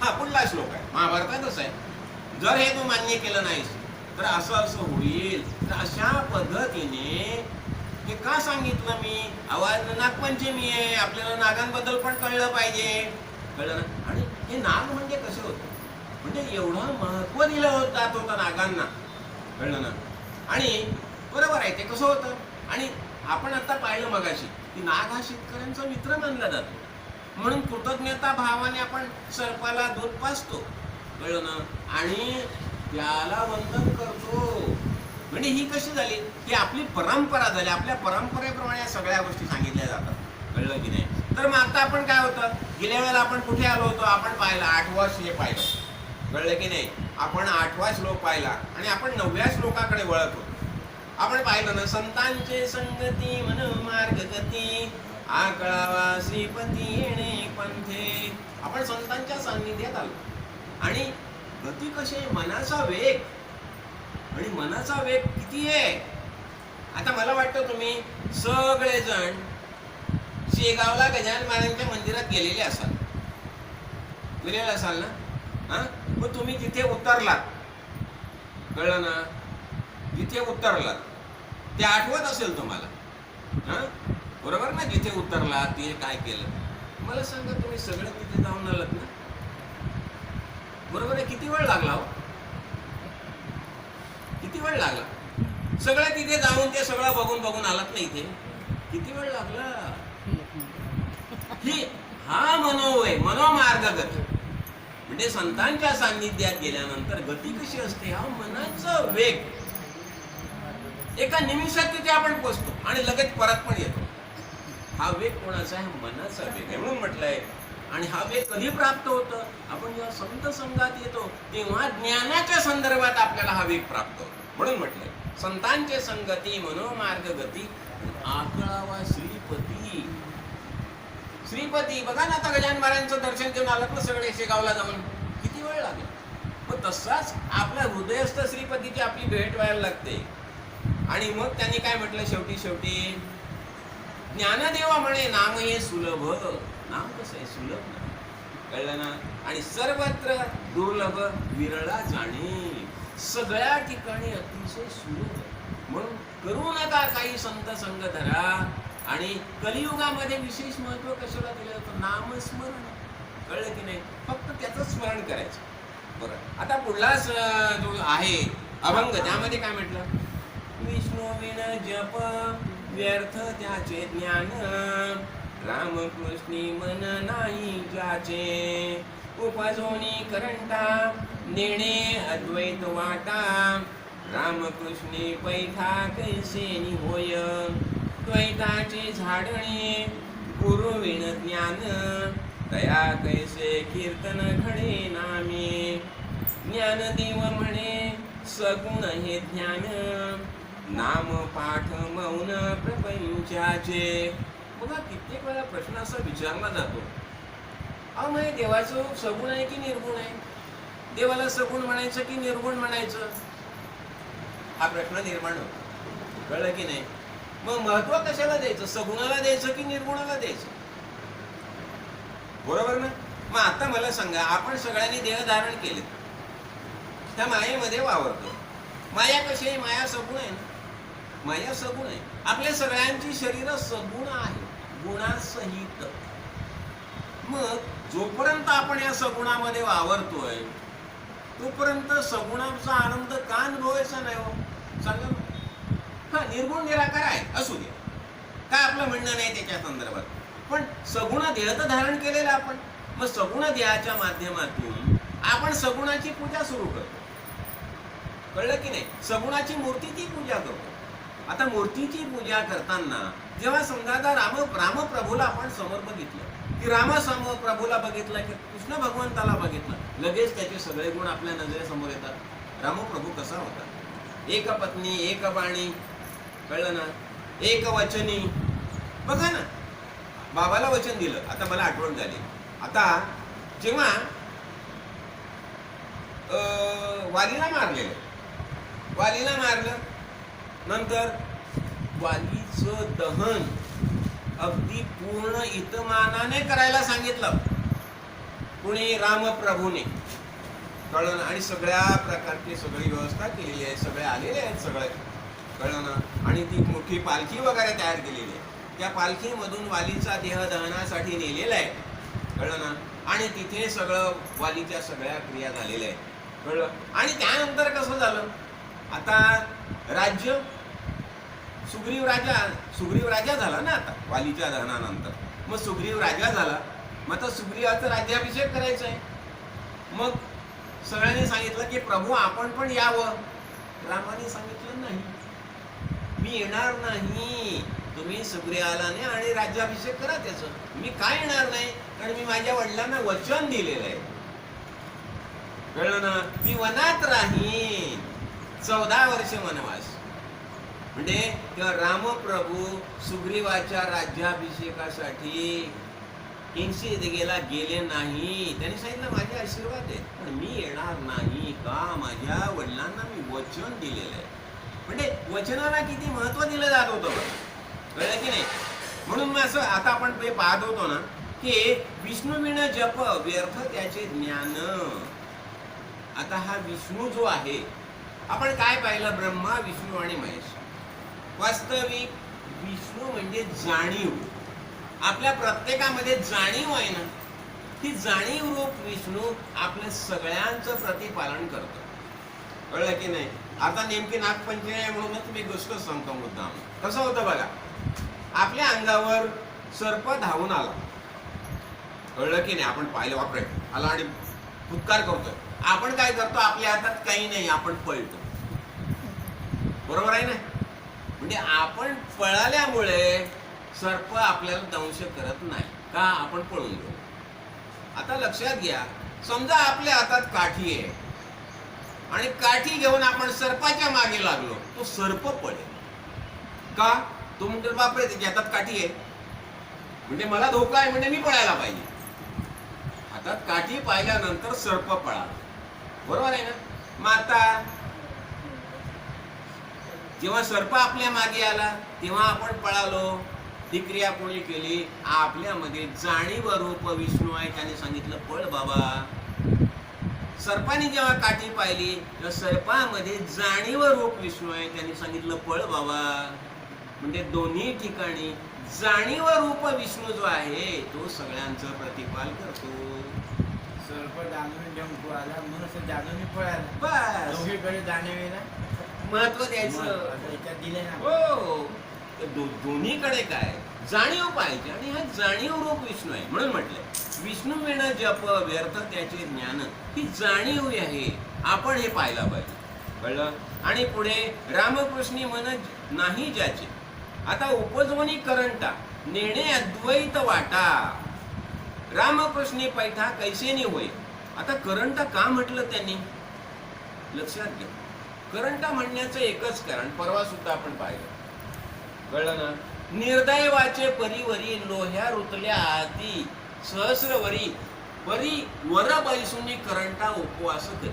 [SPEAKER 1] हा पुढला श्लोक आहे, महाभारतातच आहे. जर हे तू मान्य केलं नाहीस तर असं असं होईल. तर अशा पद्धतीने हे का सांगितलं मी, आवाज नागपंचमी आहे, आपल्याला नागांबद्दल पण कळलं पाहिजे. कळलं ना. आणि हे नाग म्हणजे कसे होते, म्हणजे एवढं महत्व दिलं जात होतं नागांना. कळलं ना. आणि बरोबर आहे ते कसं होतं. आणि आपण आता पाहिलं मगाशी की नाग हा शेतकऱ्यांचा मित्र मानला जातो, म्हणून कृतज्ञता भावाने आपण सर्पाला दूध पाजतो. कळलं ना. आणि त्याला वंदन करतो. म्हणजे ही कशी झाली, ही आपली परंपरा झाली. आपल्या परंपरेप्रमाणे या सगळ्या गोष्टी सांगितल्या जातात. कळलं की नाही. तर मग आता आपण काय होतं, गेल्या वेळेला आपण कुठे आलो होतो, आपण पाहिलं 8वा श्लोक पाहिलं. कळलं की नाही. आपण 8वा श्लोक पाहिला आणि आपण 9व्या श्लोकाकडे वळत होतो. आपण पाहिलं ना, संतांचे संगती मन मार्ग गती आकळावा श्रीपती येणे पंथे. आपण संतांच्या सान्निध्यात आलो आणि गती कशी आहे, मनाचा वेग. आणि मनाचा वेग किती आहे. आता मला वाटतं तुम्ही सगळेजण शेगावला गजानन महाराजांच्या मंदिरात गेलेले असाल, गेलेले असाल ना. मग तुम्ही जिथे उतरलात, कळलं ना, जिथे उतरलात ते आठवत असेल तुम्हाला. बरोबर ना. जिथे उतरलात ते काय केलं, मला सांगा. तुम्ही सगळे तिथे जाऊन आलात ना, बरोबर आहे. किती वेळ लागला हो, किती वेळ लागला. सगळं तिथे जाऊन ते सगळं बघून बघून आलात ना इथे, किती वेळ लागला. ही हा मनोवय मनोमार्गगत. म्हणजे संतांच्या सान्निध्यात गेल्यानंतर गती कशी असते, हा मनाचा वेग. एका निमिषात तिथे आपण पोचतो आणि लगेच परत पण येतो. हा वेग कोणाचा आहे, मनाचा वेग आहे. म्हणून म्हटलंय. आणि हा वेग कधी प्राप्त होतं, आपण जेव्हा संत संघात येतो तेव्हा ज्ञानाच्या संदर्भात आपल्याला हा वेग प्राप्त होतो. म्हणून म्हटलंय संतांचे संगती मनोमार्ग गती आकळावा श्रीपती. श्रीपती बघा ना, आता गजानन महाराजांचं दर्शन घेऊन आलात ना सगळे शेगावला जाऊन, किती वेळ लागेल. मग तसाच आपल्या हृदयस्थ श्रीपतीची आपली भेट व्हायला लागते. आणि मग त्यांनी काय म्हटलं शेवटी ज्ञानदेवा म्हणे नाम हे सुलभ. नाम कसं आहे? सुलभ ना, कळलं ना. आणि सर्वत्र दुर्लभ विरळा जाणे, सगळ्या ठिकाणी अतिशय सुलभ. म्हणून करू नका काही संत संग धरा. आणि कलियुगामध्ये विशेष महत्व कशाला दिलं जातं? नामस्मरण. कळलं की नाही? फक्त त्याचं स्मरण करायचं. बरं, आता पुढला जो आहे अभंग, त्यामध्ये काय म्हटलं? विष्णू विण जप व्यर्थ त्याचे ज्ञान, रामकृष्णी मन नाही ज्याचे, उपजोनी करंटा नेणे अद्वैत वाटा, रामकृष्णी पैठा कैसे होय, द्वैताचे झाडणे गुरुविण ज्ञान, दया कैसे कीर्तन घडे नामे, ज्ञानदेव म्हणे सगुण हे ज्ञान, नाम पाठ मौन प्रपंचाचे. बघा कित्येक वेळा प्रश्न असा विचारला जातो, अहो म्हणजे देवाचं सगुण आहे की निर्गुण आहे? देवाला सगुण म्हणायचं की निर्गुण म्हणायचं? हा प्रश्न निर्माण होतो. कळलं की नाही? मग महत्व कशाला द्यायचं? सगुणाला द्यायचं की निर्गुणाला द्यायचं? बरोबर ना. मग आता मला सांगा, आपण सगळ्यांनी देह धारण केले, त्या मायेमध्ये वावरतो. माया कशी आहे? माया सगुण आहे ना. माया सगुण आहे. आपल्या सगळ्यांची शरीर सगुण आहे, गुणासहित. मग जोपर्यंत आपण या सगुणामध्ये वावरतोय तोपर्यंत सगुणाचा आनंद का अनुभवायचा नाही हो? सांगा. हा निर्गुण निराकार आहे, असू द्या, काय आपलं म्हणणं नाही त्याच्या संदर्भात. पण सगुण देह तर धारण केलेला आपण. मग सगुण देहाच्या माध्यमातून आपण सगुणाची पूजा सुरू करतो. कळलं की नाही? सगुणाची मूर्तीची पूजा करतो. आता मूर्तीची पूजा करताना जेव्हा समजा आता रामप्रभूला आपण समोर बघितलं, की प्रभूला बघितलं, की कृष्ण भगवंताला बघितलं, लगेच त्याचे सगळे गुण आपल्या नजरेसमोर येतात. रामप्रभू कसा होता? एक पत्नी, एक बाणी, कळलं ना, एक वचनी. बघा ना, बाबाला वचन दिलं. आता मला आठवण झाली, आता जेव्हा वालीला मारलं, नंतर वालीचं दहन अगदी पूर्ण इतमानाने करायला सांगितलं कुणी? रामप्रभूने. कळलं ना. आणि सगळ्या प्रकारची सगळी व्यवस्था केलेली आहे, सगळे आलेले आहेत सगळे, कळलं ना. आणि ती मोठी पालखी वगैरे तयार केलेली आहे. त्या पालखीमधून वालीचा देह दहनासाठी नेलेला आहे, कळलं ना. आणि तिथे सगळं वालीच्या सगळ्या क्रिया झालेल्या आहेत, कळलं. आणि त्यानंतर कसं झालं? आता राज्य सुग्रीव राजा झाला ना आता वालीच्या दहनानंतर. मग सुग्रीव राजा झाला, मग आता सुग्रीवाचा राज्याभिषेक करायचा आहे. मग सगळ्यांनी सांगितलं की प्रभू आपण पण यावं. रामाने सांगितलं नाही, मी येणार नाही. तुम्ही सुग्रीवाला नाही आणि राज्याभिषेक करा त्याचं. मी काय येणार नाही? कारण मी माझ्या वडिलांना वचन दिलेलं आहे, कळलं ना. मी वनात राहीन 14 वर्ष वनवास. म्हणजे तेव्हा रामप्रभू सुग्रीवाच्या राज्याभिषेकासाठी किंचित गेले नाही. त्यांनी सांगितलं माझे आशीर्वाद आहेत, पण मी येणार नाही का? माझ्या वडिलांना मी वचन दिलेलं आहे. म्हणजे वचनाला किती महत्व दिलं जात होतं, कळलं की नाही? म्हणून मग असं आता आपण ते पाहत होतो ना, की विष्णू विण जप व्यर्थ त्याचे ज्ञान. आता हा विष्णू जो आहे, आपण काय पाहिलं? ब्रह्मा, विष्णू आणि महेश. वास्तविक विष्णू म्हणजे जाणीव. आपल्या प्रत्येकामध्ये जाणीव आहे ना, ती जाणीव रूप विष्णू आपल्या सगळ्यांचं प्रतिपालन करतो, कळलं की नाही? आता नेमकी नागपंचमी आहे म्हणून तुम्ही गोष्ट सांगतो मुद्दाम. कसं होतं बघा, आपल्या अंगावर सर्प धावून आला, कळलं की नाही? आपण पाहिलं, बापरे आला आणि फुटकार करतोय. आपण काय करतो? आपल्या हातात काही नाही, आपण पळतो, बरोबर आहे ना? म्हणजे आपण पळाल्यामुळे सर्प आपल्याला दंश करत नाही का? आपण पळून गेलो. आता लक्षात घ्या, समजा आपल्या हातात काठी आहे, आणि काठी घेऊन आपण सर्पाच्या मागे लागलो, तो सर्प पडेल का? तो म्हणतो बापरे त्याच्या हातात काठी आहे, म्हणजे मला धोका आहे, म्हणजे मी पळायला पाहिजे. हातात काठी पाहिल्यानंतर सर्प पळाला, बरोबर आहे ना? मग आता जेव्हा सर्प आपल्या मागे आला तेव्हा आपण पळालो, ही क्रिया कोणी केली? आपल्यामध्ये जाणीव रूप विष्णू आहे, त्याने सांगितलं पळ बाबा. सर्पाने जेव्हा काठी पाहिली तेव्हा सर्पामध्ये जाणीव रूप विष्णू आहे, त्याने सांगितलं पळ बाबा. म्हणजे दोन्ही ठिकाणी जाणीव रूप विष्णू जो आहे तो सगळ्यांचं प्रतिपाल करतो.
[SPEAKER 2] सर्प जाणून घेऊन पळाला, म्हणून जाणून पळाला.
[SPEAKER 1] बस
[SPEAKER 2] दोघीकडे जाणीवेला
[SPEAKER 1] महत्व द्यायचं.
[SPEAKER 2] दिले ना.
[SPEAKER 1] हो, दोन्हीकडे काय जाणीव पाहिजे, आणि हा जाणीव रूप विष्णू आहे. म्हणून म्हटलंय विष्णू विण जप व्यर्थ त्याचे ज्ञान, ही जाणीव आहे, आपण हे पाहायला पाहिजे. कळलं? आणि पुढे रामकृष्णी मन नाही ज्याचे, आता उपजवणी करंटा नेणे अद्वैत वाटा, रामकृष्णी पैठा कैसेनी होय. आता करंटा का म्हटलं त्यांनी? लक्षात घ्या, करंटा म्हणण्याचं एकच कारण परवा सुद्धा आपण पाहिलं. कळलं ना? निर्दैवाचे परिवरी लोह्या रुतल्या आती सहस्रवरी परी वर बैसुनी करंटा उपवास करी.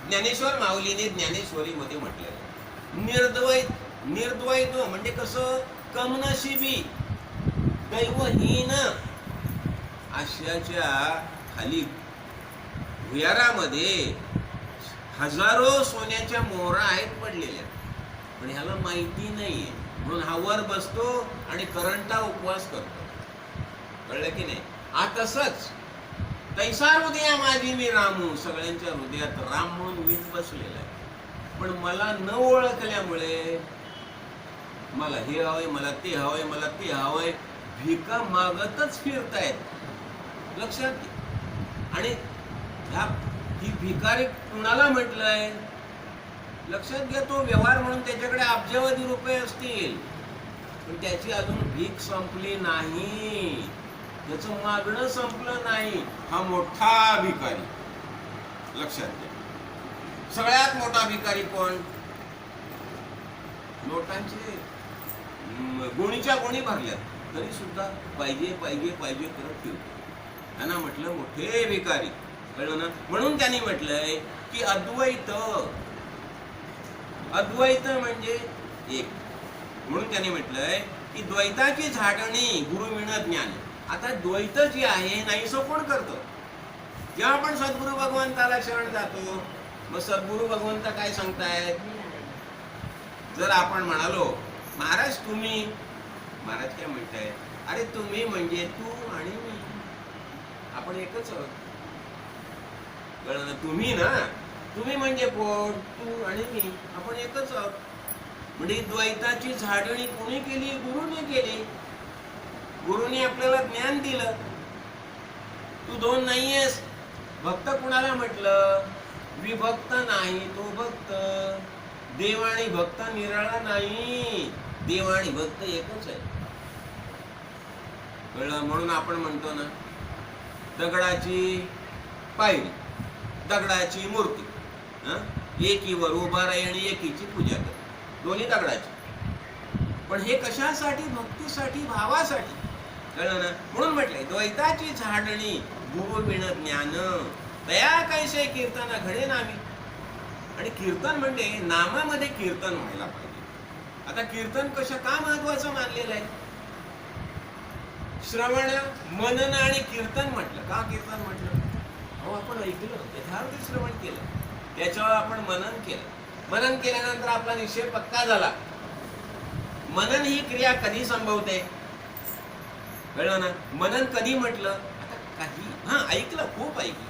[SPEAKER 1] ज्ञानेश्वर माऊलीने ज्ञानेश्वरी मध्ये म्हटलेलं निर्द्वैत म्हणजे कसं? कमनशिबी दैवहीन आशयाच्या खाली भुयारामध्ये हजारो सोन्याच्या मोहरा आहेत पडलेल्या, पण ह्याला माहिती नाहीये, म्हणून हा वर बसतो आणि करंटा उपवास करतो. कळलं की नाही? तसंच तैसा हृदया माझी मी रामू, सगळ्यांच्या हृदयात राम म्हणून मीच बसलेला आहे, पण मला न ओळखल्यामुळे मला हे हवंय, मला ते हवंय, मला ते हवंय, भिका मागतच फिरतायत. लक्षात घे. आणि ही भिकारी कुणाला म्हटलंय? लक्षात घ्या, तो व्यवहार म्हणून त्याच्याकडे अब्जावधी रुपये असतील, पण त्याची अजून भीक संपली नाही, त्याचं मागणं संपलं नाही. हा मोठा भिकारी. लक्षात घ्या. सगळ्यात मोठा भिकारी कोण? नोटांचे गोणीच्या गोणी भरल्यात तरी सुद्धा पाहिजे पाहिजे पाहिजे करत फिरतो. त्यांना म्हटलं मोठे भिकारी. कळलं ना? म्हणून त्यांनी म्हटलंय की अद्वैत म्हणजे एक. म्हणून त्यांनी म्हटलंय की द्वैताची झाडणी गुरुविण ज्ञान. आता द्वैत जी आहे नाहीसं कोण करतो? जेव्हा आपण सद्गुरु भगवंताला शरण जातो, मग सद्गुरु भगवंत काय सांगतायत? जर आपण म्हणालो महाराज तुम्ही, महाराज काय म्हणताय? अरे तुम्ही म्हणजे तू आणि मी, आपण एकच आहोत. कळलं ना? तुम्ही ना, तुम्ही म्हणजे कोण? तू आणि मी, आपण एकच आहोत. म्हणजे द्वैताची झाडणी कोणी केली? गुरुने केली. गुरुने आपल्याला ज्ञान दिलं. तू दोन नाहीयेस. भक्त कुणाला म्हटलं? विभक्त नाही तो भक्त. देव आणि भक्त निराळा नाही, देव आणि भक्त एकच आहे. कळलं? म्हणून आपण म्हणतो ना, दगडाची पायरी, दगडाची मूर्ती, एकीवर उभा राही आणि एकीची पूजा कर, दोन्ही दगडाची. पण हे कशासाठी? भक्तीसाठी, भावासाठी. कळलं ना? म्हणून म्हटलंय द्वैताची झाडणी गुरुविण ज्ञान, तया कैसे कीर्तन घडे नामी. आणि कीर्तन म्हणजे नामामध्ये कीर्तन व्हायला पाहिजे. आता कीर्तन का महत्वाचं मानलेलं आहे? श्रवण, मनन आणि कीर्तन म्हटलं. का कीर्तन म्हटलं? अहो आपण ऐकलं, यथार्थ श्रवण केलं, त्याच्यावर आपण मनन केलं. मनन केल्यानंतर आपला निश्चय पक्का झाला. मनन ही क्रिया कधी संभवते? कळलं ना? मनन कधी म्हटलं? आता काही ऐकलं, खूप ऐकलं,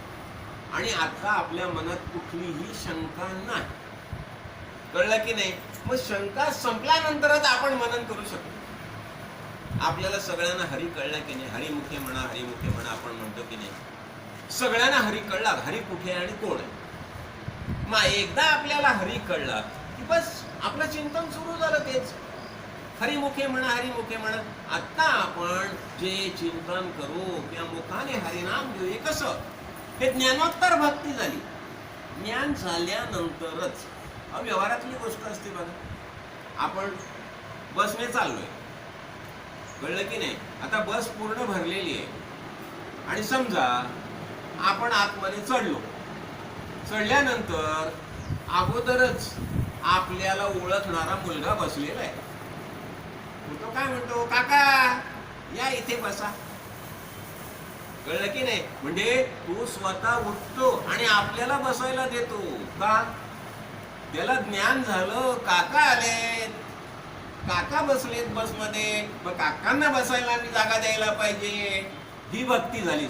[SPEAKER 1] आणि आता आपल्या मनात कुठलीही शंका नाही. कळलं की नाही? मग शंका संपल्यानंतरच आपण मनन करू शकतो. आपल्याला सगळ्यांना हरी कळला की नाही? हरिमुखे म्हणा, हरिमुखे म्हणा आपण म्हणतो की नाही? सगळ्यांना हरी कळला, हरी कुठे आणि कोण आहे. मग एकदा आपल्याला हरी कळला की बस आपलं चिंतन सुरू झालं तेच. हरिमुखे म्हणा, हरिमुखे म्हणा. आता आपण जे चिंतन करू किंवा मुखाने हरिनाम घेऊ, हे कसं? हे ज्ञानोत्तर भक्ती झाली. ज्ञान झाल्यानंतरच व्यवहारातली गोष्ट असते बघा. आपण बसने चाललोय, कळलं की नाही. आता बस पूर्ण भरलेली आहे आणि समजा आपण आतमध्ये चढल्यानंतर अगोदरच आपल्याला ओळखणारा मुलगा बसलेला आहे. तो काय म्हणतो, काका या इथे बसा. कळलं की नाही. म्हणजे तो स्वतः उठतो आणि आपल्याला बसायला देतो. का? त्याला ज्ञान झालं, काका आलेत, काका बसलेत बसमध्ये, मग काकांना बसायला आम्ही जागा द्यायला पाहिजे. ही भक्ती झाली.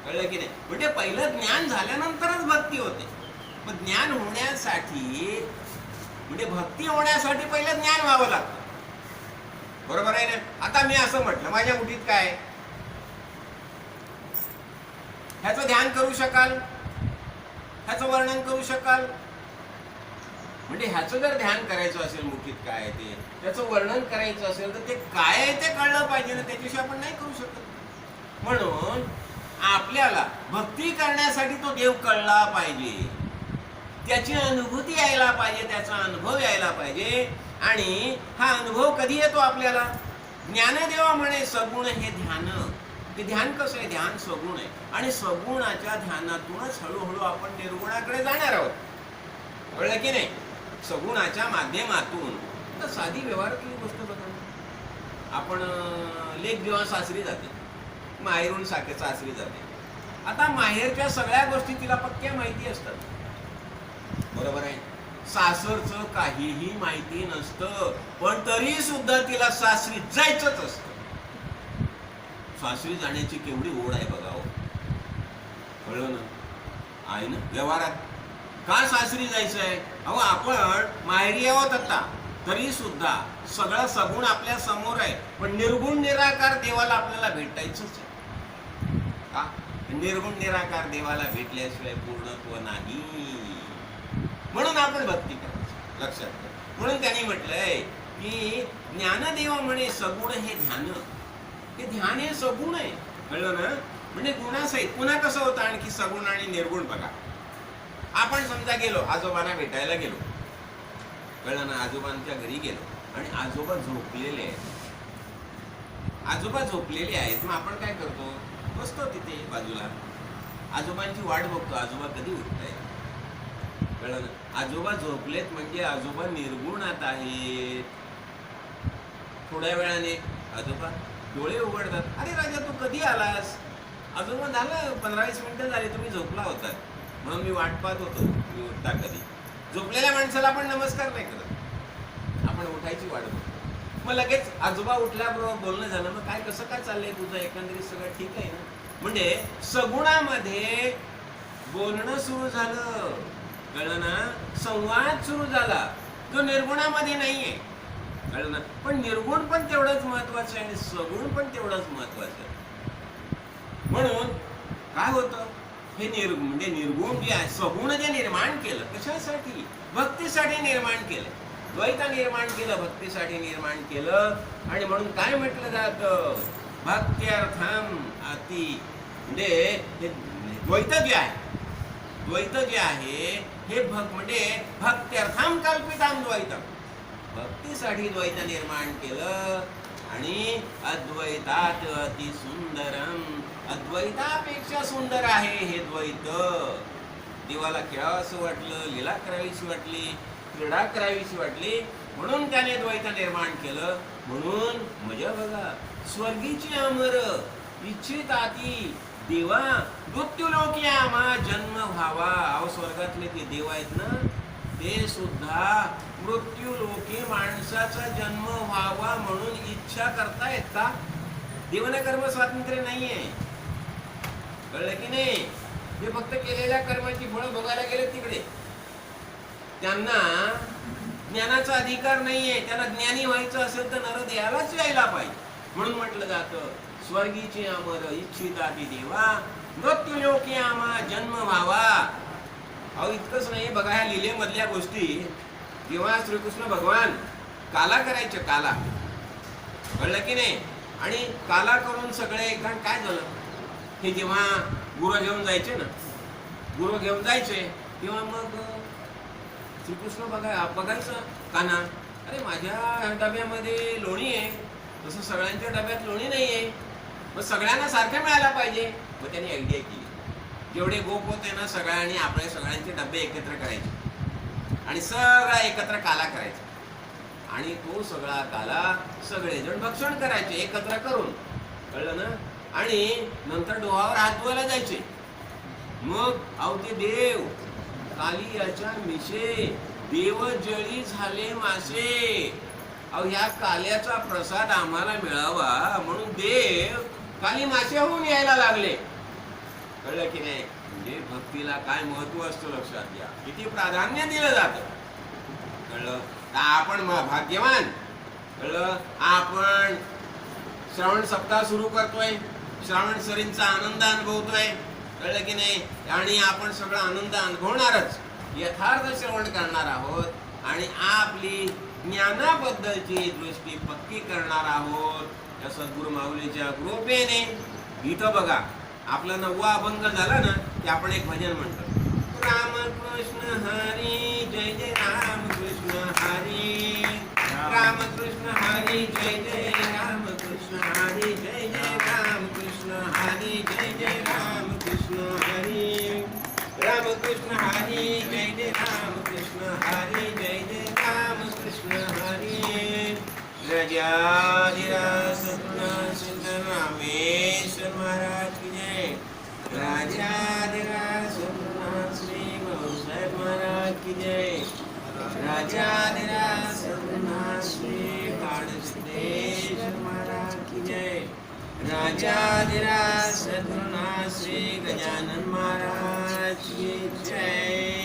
[SPEAKER 1] कळलं की नाही. म्हणजे पहिलं ज्ञान झाल्यानंतरच भक्ती होते. पण ज्ञान होण्यासाठी म्हणजे भक्ती होण्यासाठी पहिलं ज्ञान व्हावं लागतं. बरोबर आहे ना. आता मी असं म्हटलं, माझ्या मुठीत काय, ह्याचं ध्यान करू शकाल, ह्याचं वर्णन करू शकाल. म्हणजे ह्याचं जर ध्यान करायचं असेल, मुठीत काय आहे ते, त्याचं वर्णन करायचं असेल तर ते काय आहे ते कळलं पाहिजे ना. त्याच्याशिवाय आपण नाही करू शकत. म्हणून आपल्याला भक्ती करण्यासाठी तो देव कळला पाहिजे, त्याची अनुभूती यायला पाहिजे, त्याचा अनुभव यायला पाहिजे. आणि हा अनुभव कधी येतो आपल्याला? ज्ञानदेवा म्हणे सगुण हे ध्यान. ते ध्यान कसं आहे? ध्यान सगुण आहे आणि सगुणाच्या ध्यानातूनच हळूहळू आपण निर्गुणाकडे जाणार आहोत. कळलं की नाही. सगुणाच्या माध्यमातून. तर साधी व्यवहारातली गोष्ट बघा, आपण लेक जेव्हा सासरी जाते, माहेरून सासरी जाते. आता माहेरच्या सगळ्या गोष्टी तिला पक्क्या माहिती असतात. बरोबर आहे. सासरचं काहीही माहिती नसतं, पण तरी सुद्धा तिला सासरी जायचंच असतं. सासरी जाण्याची केवढी ओढ आहे बघा. कळलं ना. आहे ना व्यवहारात. का सासरी जायचंय? अहो आपण माहेरी आहोत आता, तरी सुद्धा सगळं सगुण आपल्या समोर आहे, पण निर्गुण निराकार देवाला आपल्याला भेटायचंच आहे. का? निर्गुण निराकार देवाला भेटल्याशिवाय पूर्णत्व नाही. म्हणून आपण भक्ती करायची. लक्षात घ्या. म्हणून त्यांनी म्हटलंय की ज्ञानदेव म्हणे सगुण हे ध्यान. हे ध्यान हे सगुण आहे. कळलं ना. म्हणजे गुणासहित. पुन्हा कसं होतं आणखी सगुण आणि निर्गुण बघा. आपण समजा गेलो, आजोबांना भेटायला गेलो, कळलं ना. आजोबांच्या घरी गेलो आणि आजोबा झोपलेले आहेत. आजोबा झोपलेले आहेत. मग आपण काय करतो? बसतो तिथे बाजूला, आजोबांची वाट बघतो, आजोबा कधी उठतायत. कळलं ना. आजोबा झोपलेत म्हणजे आजोबा निर्गुणात आहेत. थोड्या वेळाने आजोबा डोळे उघडतात. अरे राजा तू कधी आलास? आजोबा झालं 15-20 मिनिटं झाली, तुम्ही झोपला होता, म्हणून मी वाट पाहत होतो मी उठता कधी. झोपलेल्या माणसाला आपण नमस्कार नाही करत, आपण उठायची वाट बघतो. मग लगेच आजोबा उठल्याबरोबर बोलणं झालं, मग काय कसं काय चाललंय तुझं, एकंदरीत सगळं ठीक आहे ना. म्हणजे सगुणामध्ये बोलणं सुरू झालं. कळलं ना. संवाद सुरू झाला, जो निर्गुणामध्ये नाहीये. कळलं ना. पण निर्गुण पण तेवढंच महत्वाचं आहे आणि सगुण पण तेवढंच महत्वाचं आहे. म्हणून काय होतं, हे म्हणजे निर्गुण जे आहे, सगुण जे निर्माण केलं, कशासाठी? भक्तीसाठी निर्माण केलं. द्वैत निर्माण केलं, भक्तीसाठी निर्माण केलं. आणि म्हणून काय म्हटलं जातं, भक्त्यर्थम अति. म्हणजे द्वैत जे आहे, द्वैत जे आहे हे म्हणजे भक्त्यर्थम कल्पितम द्वैतम. भक्तीसाठी द्वैत निर्माण केलं. आणि अद्वैतात अति सुंदरम. अद्वैतापेक्षा सुंदर आहे हे द्वैत. देवाला खेळावं असं वाटलं, लीला करावीशी वाटली, क्रीडा करावीशी वाटली, म्हणून त्याने द्वैत निर्माण केलं. म्हणून मजा बघा, स्वर्गीची अमर इच्छिताती देवा मृत्यूलोकी आम्हा जन्म व्हावा. अहो स्वर्गातले ते देव आहेत ना, ते सुद्धा मृत्यूलोकी माणसाचा जन्म व्हावा म्हणून इच्छा करतायत का? देवाला कर्म स्वातंत्र्य नाहीये. कळलं की नाही. ते फक्त केलेल्या कर्माची फळं भोगायला गेले तिकडे. त्यांना ज्ञानाचा अधिकार नाहीये. त्यांना ज्ञानी व्हायचं असेल तर नरदेहालाच यायला पाहिजे. म्हणून म्हटलं जातं स्वर्गीचे अमर इच्छिताती देवा मृत्यूलोकी आम्हा जन्म व्हावा. अहो इतकंच नाही बघा, ह्या लीलेमधल्या गोष्टी जेव्हा श्रीकृष्ण भगवान काला करायचे, काला. कळलं की नाही. आणि काला करून सगळे कारण काय झालं, हे जेव्हा गुरु घेऊन जायचे ना, गुरु घेऊन जायचे किंवा मग श्रीकृष्ण बघायचं कान्हा, अरे माझ्या डब्यामध्ये लोणी आहे, तसं सगळ्यांच्या डब्यात लोणी नाही आहे, मग सगळ्यांना सारखं मिळायला पाहिजे. मग त्यांनी आयडिया केली, जेवढे गोप होते ना सगळ्यांनी आपले सगळ्यांचे डबे एकत्र करायचे आणि सगळा एकत्र काला करायचा आणि तो सगळा काला सगळेजण भक्षण करायचे एकत्र करून, कळलं ना. आणि नंतर डोहावर हात धुवायला जायचे. मग अहो ते देव कालियाच्या मिशे देव जळी झाले मासे. अहो ह्या काल्याचा प्रसाद आम्हाला मिळावा म्हणून देव काली मासे होऊन यायला लागले. कळलं की नाही. म्हणजे भक्तीला काय महत्व असतं लक्षात घ्या, किती प्राधान्य दिलं जातं. कळलं. आपण भाग्यवान. कळलं. आपण श्रावण सप्ताह सुरू करतोय, श्रावण सरींचा आनंद अनुभवतोय. कळलं की नाही. आणि आपण सगळा आनंद अनुभवणारच, यथार्थ श्रवण करणार आहोत आणि आपली ज्ञानाबद्दलची दृष्टी पक्की करणार आहोत या सद्गुरु माऊलीच्या कृपेने. इथं बघा आपलं 9वा अभंग झाला ना की आपण एक भजन म्हणतो, रामकृष्ण हरी जय जय रामकृष्ण हरी, रामकृष्ण हरी जय जय रामकृष्ण हरी, जय जय रामकृष्ण हरी, जय जय रामकृष्ण हरी, रामकृष्ण हरी जय जय रामकृष्ण हरी, जय जय रामकृष्ण हरी. राजाधिराज सद्गुरु सिद्ध रामेश्वर महाराज की जय. राजाधिराज सद्गुरु श्री गुरुसाहेब महाराज की जय. राजाधिराज सद्गुरु श्री काळसिद्धेश्वर महाराज की जय. राजाधिराज सद्गुरु श्री गजानन महाराज की जय.